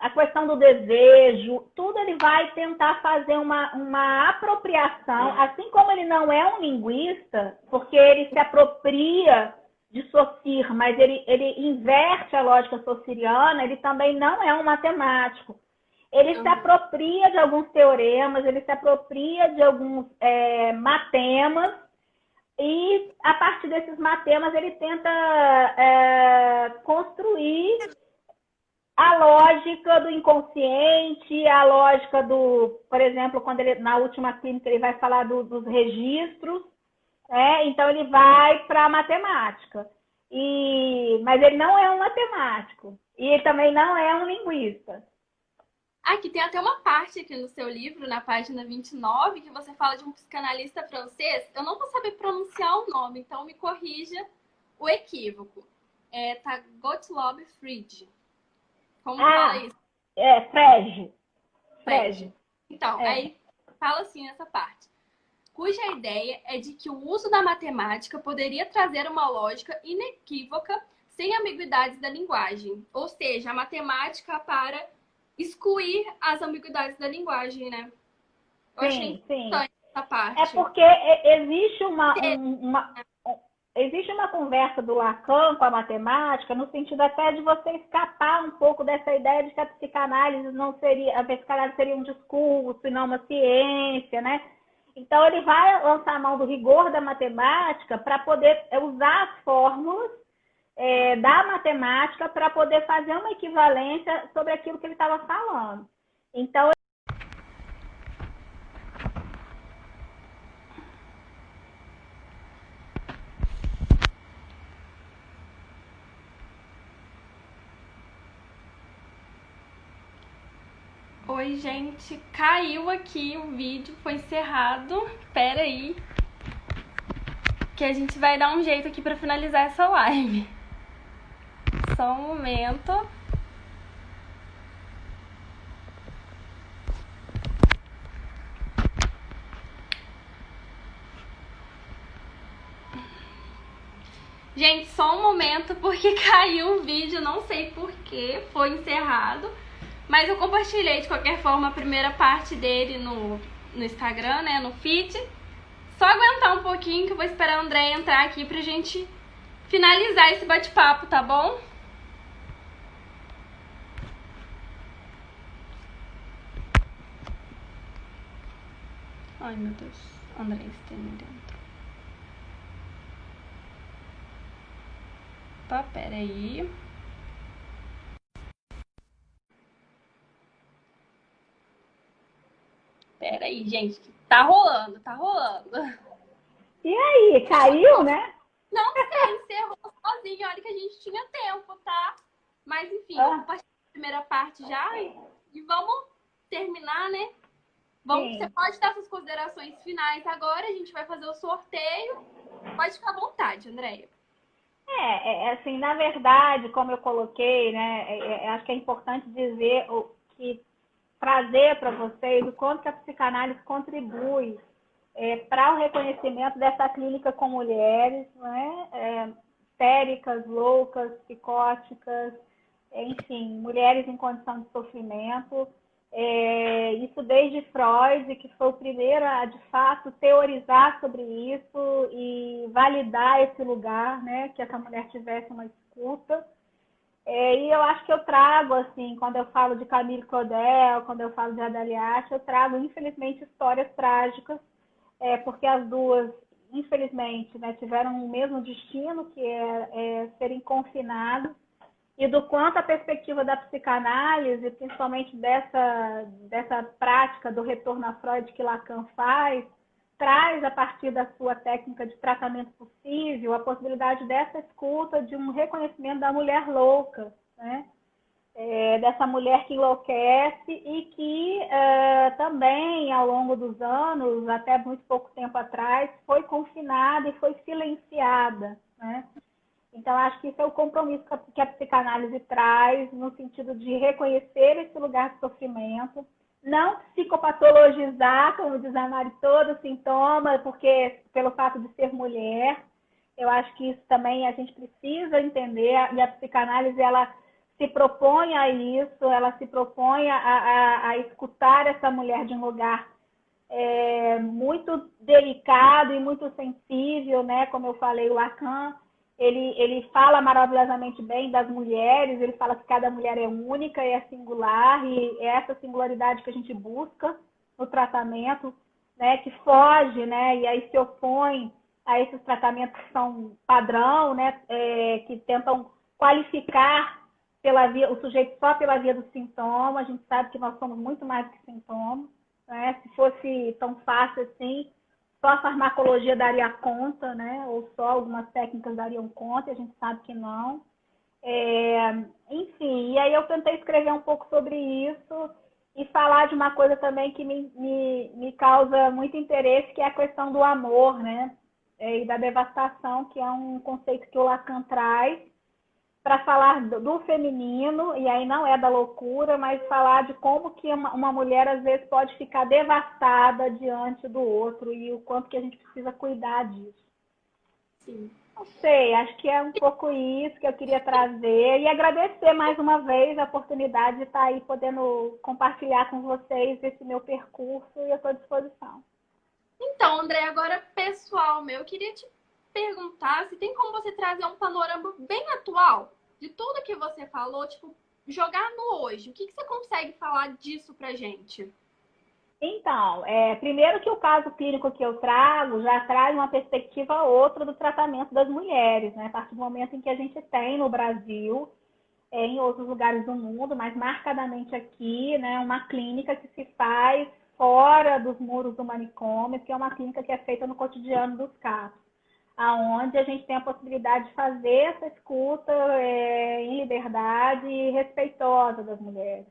a questão do desejo, tudo ele vai tentar fazer uma apropriação, assim como ele não é um linguista, porque ele se apropria de Saussure, mas ele inverte a lógica saussuriana, ele também não é um matemático. Ele se apropria de alguns teoremas, ele se apropria de alguns matemas, e a partir desses matemas ele tenta construir a lógica do inconsciente, a lógica do, por exemplo, quando ele, na última clínica, ele vai falar dos registros, então ele vai para a matemática. Mas ele não é um matemático. E ele também não é um linguista. Aqui tem até uma parte aqui no seu livro, na página 29, que você fala de um psicanalista francês. Eu não vou saber pronunciar o nome, então me corrija o equívoco. Tá Gottlob Frege. Como fala isso? Frege. Frege. Então, É. aí fala assim nessa parte. Cuja ideia é de que o uso da matemática poderia trazer uma lógica inequívoca sem ambiguidades da linguagem. Ou seja, a matemática para excluir as ambiguidades da linguagem, né? Eu achei Sim, sim. interessante essa parte. É porque existe uma conversa do Lacan com a matemática no sentido até de você escapar um pouco dessa ideia de que a psicanálise seria um discurso e não uma ciência, né? Então ele vai lançar a mão do rigor da matemática para poder usar as fórmulas da matemática para poder fazer uma equivalência sobre aquilo que ele estava falando. Então Oi, gente, caiu aqui o vídeo, foi encerrado. Pera aí, que a gente vai dar um jeito aqui pra finalizar essa live. Só um momento. Gente, só um momento, porque caiu o vídeo, não sei por que foi encerrado. Mas eu compartilhei, de qualquer forma, a primeira parte dele no Instagram, né, no feed. Só aguentar um pouquinho que eu vou esperar a André entrar aqui pra gente finalizar esse bate-papo, tá bom? Ai, meu Deus. André está dentro. Opa, peraí. Peraí, gente. Tá rolando, tá rolando. e aí, caiu, né? Não sei, encerrou sozinho. Olha que a gente tinha tempo, tá? Mas enfim, eu compartilhei a primeira parte já e vamos terminar, né? Você pode dar suas considerações finais agora, a gente vai fazer o sorteio. Pode ficar à vontade, Andréia. Assim, na verdade, como eu coloquei, né, acho que é importante dizer trazer para vocês o quanto que a psicanálise contribui para o reconhecimento dessa clínica com mulheres, né, histéricas, loucas, psicóticas, enfim, mulheres em condição de sofrimento. Isso desde Freud, que foi o primeiro a, de fato, teorizar sobre isso e validar esse lugar, né, que essa mulher tivesse uma escuta. E eu acho que eu trago, assim, quando eu falo de Camille Claudel, quando eu falo de Adaliache, eu trago, infelizmente, histórias trágicas, porque as duas, infelizmente, né, tiveram o mesmo destino, que é serem confinadas, e do quanto a perspectiva da psicanálise, principalmente dessa prática do retorno a Freud que Lacan faz, traz, a partir da sua técnica de tratamento possível, a possibilidade dessa escuta, de um reconhecimento da mulher louca, né? Dessa mulher que enlouquece e que também, ao longo dos anos, até muito pouco tempo atrás, foi confinada e foi silenciada, né? Então, acho que isso é o compromisso que a psicanálise traz, no sentido de reconhecer esse lugar de sofrimento, não psicopatologizar, como diz a Mari, todo sintoma, porque pelo fato de ser mulher, eu acho que isso também a gente precisa entender, e a psicanálise, ela se propõe a isso, ela se propõe a escutar essa mulher de um lugar muito delicado e muito sensível, né? Como eu falei, o Lacan, ele fala maravilhosamente bem das mulheres, ele fala que cada mulher é única e é singular, e é essa singularidade que a gente busca no tratamento, né, que foge, né, e aí se opõe a esses tratamentos que são padrão, né, que tentam qualificar o sujeito só pela via do sintoma. A gente sabe que nós somos muito mais que sintomas, né? Se fosse tão fácil assim, só a farmacologia daria conta, né? Ou só algumas técnicas dariam conta, e a gente sabe que não. Enfim, e aí eu tentei escrever um pouco sobre isso e falar de uma coisa também que me causa muito interesse, que é a questão do amor, né? E da devastação, que é um conceito que o Lacan traz, para falar do feminino, e aí não é da loucura, mas falar de como que uma mulher às vezes pode ficar devastada diante do outro e o quanto que a gente precisa cuidar disso. Sim. Não sei, acho que é um pouco isso que eu queria trazer e agradecer mais uma vez a oportunidade de estar aí podendo compartilhar com vocês esse meu percurso e eu estou à disposição. Então, André, agora pessoal meu, eu queria te perguntar se tem como você trazer um panorama bem atual de tudo que você falou, tipo, jogar no hoje. O que você consegue falar disso pra gente? Então, primeiro que o caso clínico que eu trago já traz uma perspectiva outra do tratamento das mulheres, né? A partir do momento em que a gente tem no Brasil, em outros lugares do mundo, mas marcadamente aqui, né, uma clínica que se faz fora dos muros do manicômio, que é uma clínica que é feita no cotidiano dos casos, aonde a gente tem a possibilidade de fazer essa escuta em liberdade e respeitosa das mulheres.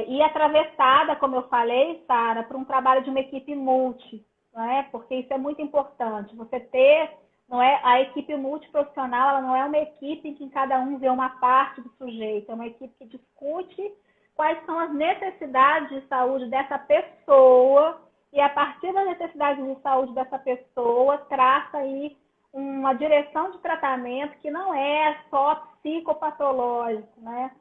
E atravessada, como eu falei, Sara, por um trabalho de uma equipe multi, não é? Porque isso é muito importante. Você ter, não é, a equipe multiprofissional, ela não é uma equipe em que cada um vê uma parte do sujeito, é uma equipe que discute quais são as necessidades de saúde dessa pessoa e a partir das necessidades de saúde dessa pessoa traça aí uma direção de tratamento que não é só psicopatológico, né?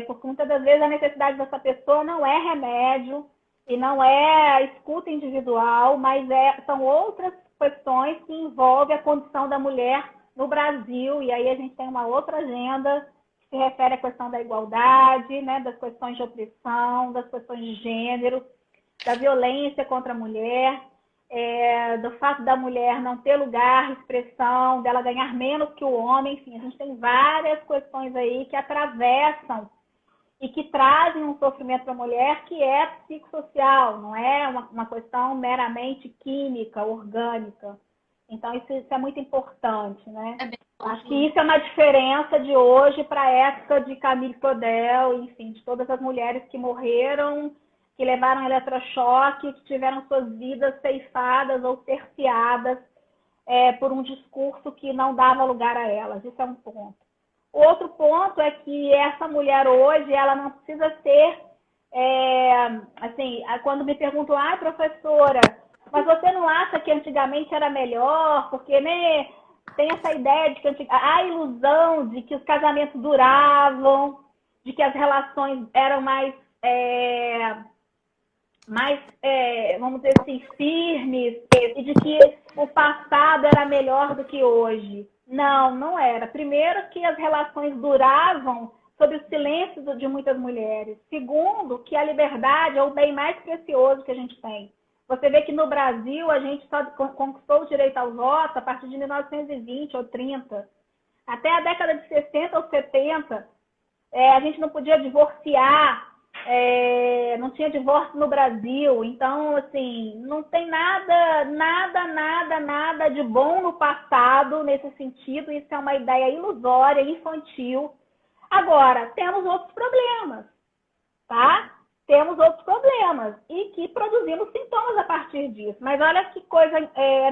Porque muitas das vezes a necessidade dessa pessoa não é remédio e não é escuta individual, mas são outras questões que envolvem a condição da mulher no Brasil. E aí a gente tem uma outra agenda que se refere à questão da igualdade, né, das questões de opressão, das questões de gênero, da violência contra a mulher, do fato da mulher não ter lugar, expressão, dela ganhar menos que o homem. Enfim, a gente tem várias questões aí que atravessam e que trazem um sofrimento para a mulher que é psicossocial, não é uma questão meramente química, orgânica. Então, isso é muito importante, né? Acho que isso é uma diferença de hoje para a época de Camille Claudel, enfim, de todas as mulheres que morreram, que levaram eletrochoque, que tiveram suas vidas ceifadas ou cerceadas por um discurso que não dava lugar a elas. Isso é um ponto. O outro ponto é que essa mulher hoje, ela não precisa ser, assim, quando me perguntam, professora, mas você não acha que antigamente era melhor? Porque, né, tem essa ideia de que a ilusão de que os casamentos duravam, de que as relações eram mais vamos dizer assim, firmes, e de que o passado era melhor do que hoje. Não, não era. Primeiro, que as relações duravam sob o silêncio de muitas mulheres. Segundo, que a liberdade é o bem mais precioso que a gente tem. Você vê que no Brasil a gente só conquistou o direito ao voto a partir de 1920 ou 30. Até a década de 60 ou 70, a gente não podia divorciar, não tinha divórcio no Brasil. Então, assim, não tem nada de bom no passado nesse sentido. Isso é uma ideia ilusória, infantil. Agora, temos outros problemas, tá? Temos outros problemas e que produzimos sintomas a partir disso. Mas olha que coisa,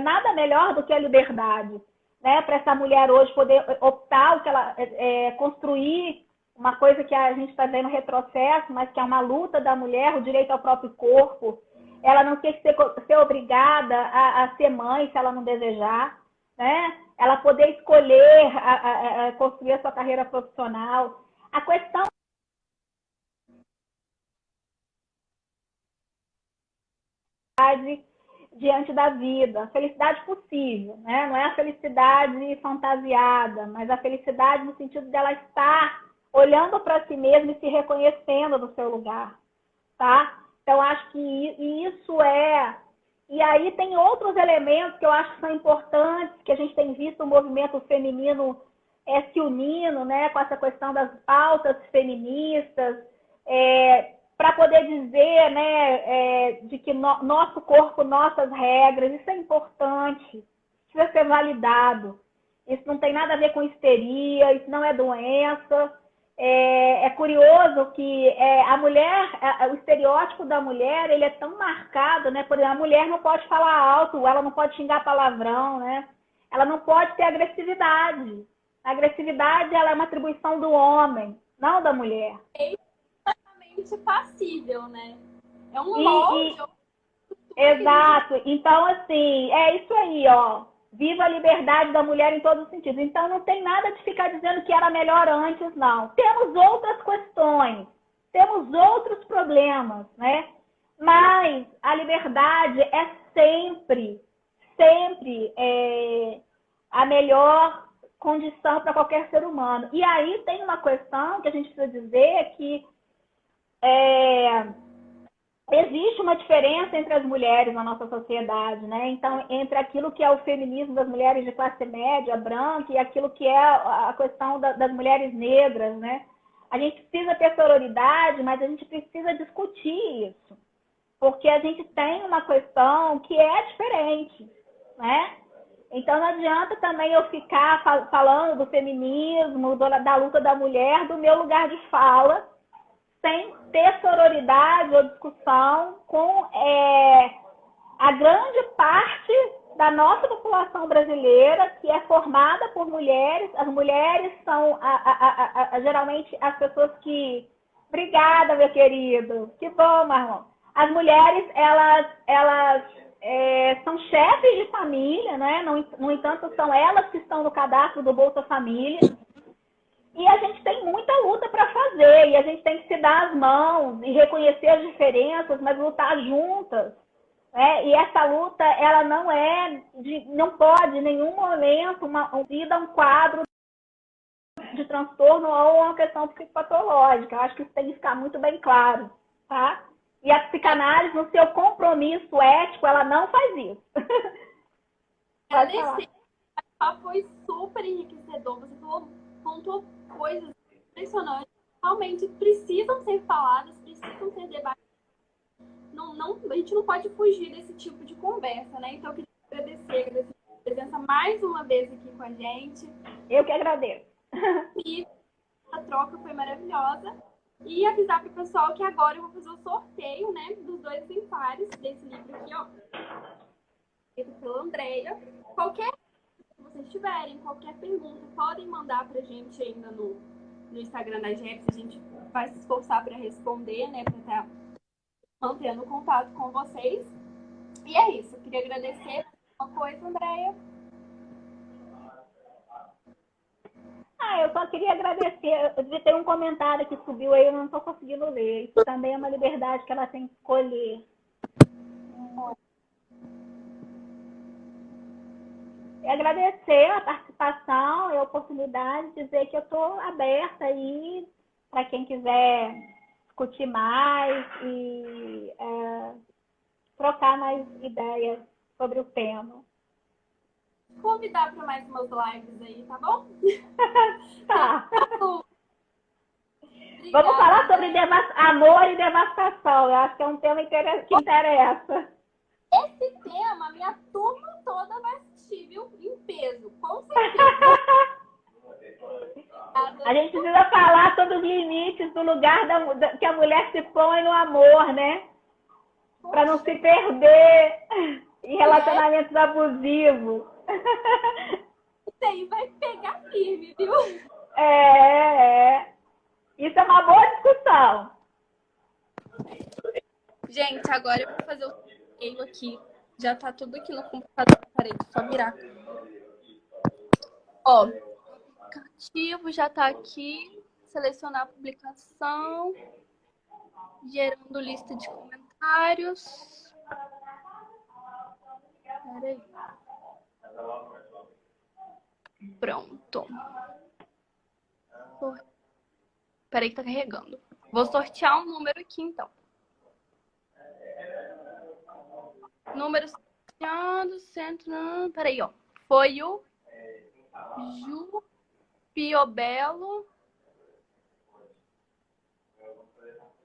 nada melhor do que a liberdade, né? Para essa mulher hoje poder optar o que ela construir uma coisa que a gente está vendo retrocesso, mas que é uma luta da mulher, o direito ao próprio corpo. Ela não tem que ser obrigada a ser mãe se ela não desejar, né? Ela poder escolher construir a sua carreira profissional. A questão diante da vida, a felicidade possível, né? Não é a felicidade fantasiada, mas a felicidade no sentido dela estar olhando para si mesma e se reconhecendo no seu lugar, tá? Então, acho que isso E aí tem outros elementos que eu acho que são importantes, que a gente tem visto o movimento feminino se unindo, né, com essa questão das pautas feministas, para poder dizer, né, de que nosso corpo, nossas regras, isso é importante, precisa ser validado. Isso não tem nada a ver com histeria, isso não é doença. É curioso que a mulher, o estereótipo da mulher, ele é tão marcado, né? Por exemplo, a mulher não pode falar alto, ela não pode xingar palavrão, né? Ela não pode ter agressividade. A agressividade, ela é uma atribuição do homem, não da mulher. É extremamente passível, né? É um molde. Exato. Então, assim, é isso aí, ó. Viva a liberdade da mulher em todos os sentidos. Então, não tem nada de ficar dizendo que era melhor antes, não. Temos outras questões, temos outros problemas, né? Mas a liberdade é sempre, sempre a melhor condição para qualquer ser humano. E aí tem uma questão que a gente precisa dizer que existe uma diferença entre as mulheres na nossa sociedade, né? Então, entre aquilo que é o feminismo das mulheres de classe média, branca, e aquilo que é a questão das mulheres negras, né? A gente precisa ter sororidade, mas a gente precisa discutir isso. Porque a gente tem uma questão que é diferente, né? Então, não adianta também eu ficar falando do feminismo, da luta da mulher, do meu lugar de fala, sem ter sororidade ou discussão com a grande parte da nossa população brasileira, que é formada por mulheres. As mulheres são geralmente as pessoas que... Obrigada, meu querido. Que bom, Marlon. As mulheres, elas são chefes de família, né? No entanto, são elas que estão no cadastro do Bolsa Família. E a gente tem muita luta para fazer, e a gente tem que se dar as mãos e reconhecer as diferenças, mas lutar juntas. Né? E essa luta, ela não pode, em nenhum momento, um quadro de transtorno ou uma questão psicopatológica. Eu acho que isso tem que ficar muito bem claro, tá? E a psicanálise, no seu compromisso ético, ela não faz isso. Pode falar. Foi super enriquecedor. Você pontuou coisas impressionantes. Realmente precisam ser faladas, precisam ser debatidas. A gente não pode fugir desse tipo de conversa, né? Então, eu queria agradecer a presença mais uma vez aqui com a gente. Eu que agradeço. E a troca foi maravilhosa. E avisar para o pessoal que agora eu vou fazer o sorteio, né, dos 2 exemplares desse livro aqui, ó. Feito pela Andrea. Qualquer que vocês tiverem, qualquer pergunta, podem mandar pra gente ainda no Instagram da Jeps. A gente vai se esforçar para responder, né, para estar mantendo contato com vocês. E é isso. Eu queria agradecer. Uma coisa, Andrea. Eu só queria agradecer. Eu devia ter um comentário que subiu aí, eu não estou conseguindo ler. Isso também é uma liberdade que ela tem que escolher. E agradecer a participação e a oportunidade de dizer que eu estou aberta aí para quem quiser discutir mais e trocar mais ideias sobre o tema. Convidar para mais umas lives aí, tá bom? Tá. Vamos falar sobre amor e devastação. Eu acho que é um tema que interessa. Esse tema, minha turma toda vai assistir, viu? Em peso, com certeza. A gente precisa falar sobre os limites do lugar que a mulher se põe no amor, né? Para não se perder em relacionamentos abusivos. Isso aí vai pegar firme, viu? Isso é uma boa discussão. Gente, agora eu vou fazer o sorteio aqui. Já tá tudo aqui no computador. Peraí, só virar. Ó, o aplicativo já tá aqui. Selecionar a publicação. Gerando lista de comentários. Peraí. Pronto. Peraí que tá carregando. Vou sortear um número aqui, então. Número sorteado, centro... Peraí, ó. Foi o Ju Piobello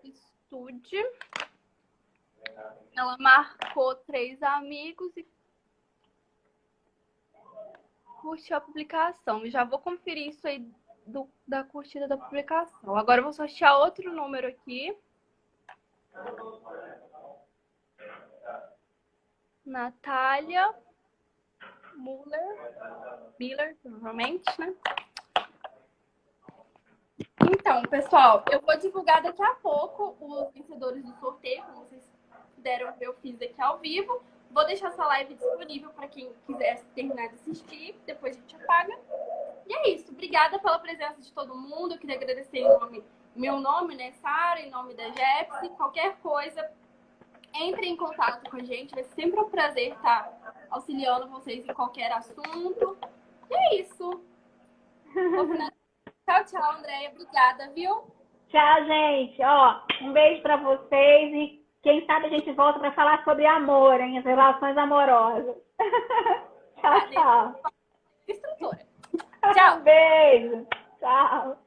Estude. Ela marcou 3 amigos e curtiu a publicação. Já vou conferir isso aí da curtida da publicação. Agora eu vou sortear outro número aqui. Natália Miller, provavelmente, né? Então, pessoal, eu vou divulgar daqui a pouco os vencedores do sorteio, como vocês puderam ver, eu fiz aqui ao vivo. Vou deixar essa live disponível para quem quiser terminar de assistir, depois a gente apaga. E é isso. Obrigada pela presença de todo mundo. Eu queria agradecer em meu nome, né, Sara, em nome da Jepsi. Qualquer coisa, entre em contato com a gente. Vai ser sempre um prazer estar auxiliando vocês em qualquer assunto. E é isso. Tchau, tchau, Andréia. Obrigada, viu? Tchau, gente. Ó, um beijo para vocês e quem sabe a gente volta para falar sobre amor, hein? As relações amorosas. Tchau, tchau. Estrutura. Tchau. Beijo. Tchau.